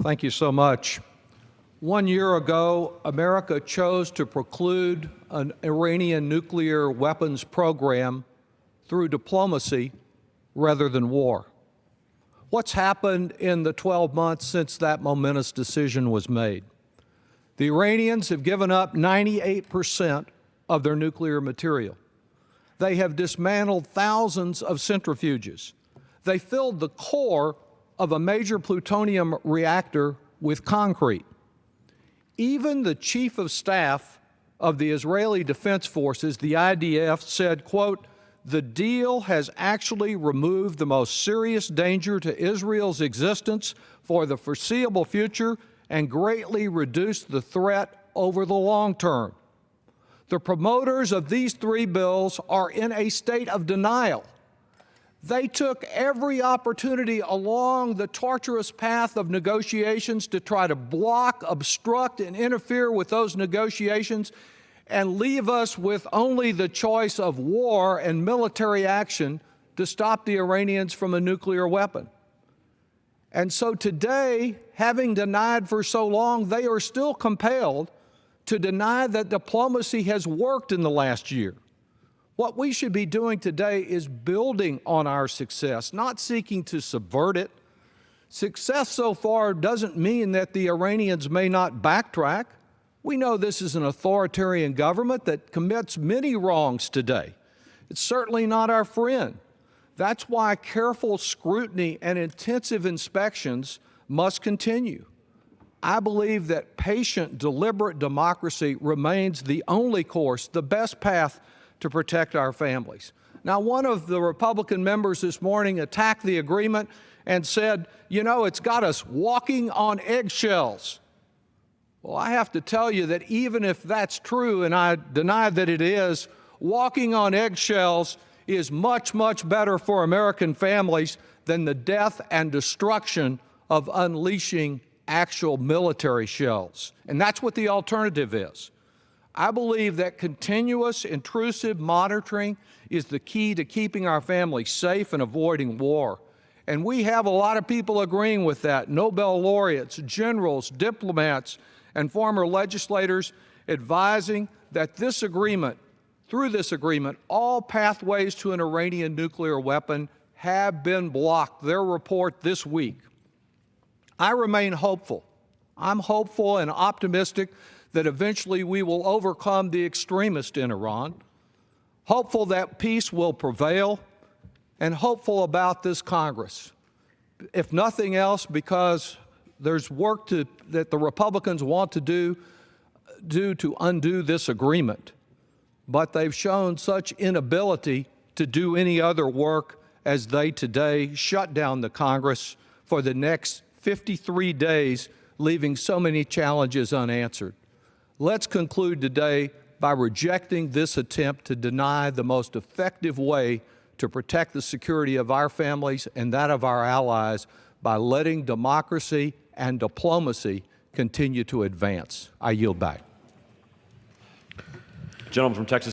Thank you so much. 1 year ago, America chose to preclude an Iranian nuclear weapons program through diplomacy rather than war. What's happened in the 12 months since that momentous decision was made? The Iranians have given up 98% of their nuclear material. They have dismantled thousands of centrifuges. They filled the core of a major plutonium reactor with concrete. Even the chief of staff of the Israeli Defense Forces, the IDF, said, quote, "The deal has actually removed the most serious danger to Israel's existence for the foreseeable future and greatly reduced the threat over the long term." The promoters of these three bills are in a state of denial. They took every opportunity along the tortuous path of negotiations to try to block, obstruct, and interfere with those negotiations and leave us with only the choice of war and military action to stop the Iranians from a nuclear weapon. And so today, having denied for so long, they are still compelled to deny that diplomacy has worked in the last year. What we should be doing today is building on our success, not seeking to subvert it. Success so far doesn't mean that the Iranians may not backtrack. We know this is an authoritarian government that commits many wrongs today. It's certainly not our friend. That's why careful scrutiny and intensive inspections must continue. I believe that patient, deliberate democracy remains the only course, the best path to protect our families. Now, one of the Republican members this morning attacked the agreement and said, you know, it's got us walking on eggshells. Well, I have to tell you that even if that's true, and I deny that it is, walking on eggshells is much, much better for American families than the death and destruction of unleashing actual military shells. And that's what the alternative is. I believe that continuous, intrusive monitoring is the key to keeping our families safe and avoiding war. And we have a lot of people agreeing with that. Nobel laureates, generals, diplomats, and former legislators advising that this agreement, through this agreement, all pathways to an Iranian nuclear weapon have been blocked. Their report this week. I remain hopeful. I'm hopeful and optimistic that eventually we will overcome the extremists in Iran, hopeful that peace will prevail, and hopeful about this Congress. If nothing else, because there's work that the Republicans want to do to undo this agreement, but they've shown such inability to do any other work as they today shut down the Congress for the next 53 days, leaving so many challenges unanswered. Let's conclude today by rejecting this attempt to deny the most effective way to protect the security of our families and that of our allies by letting democracy and diplomacy continue to advance. I yield back. Gentleman from Texas.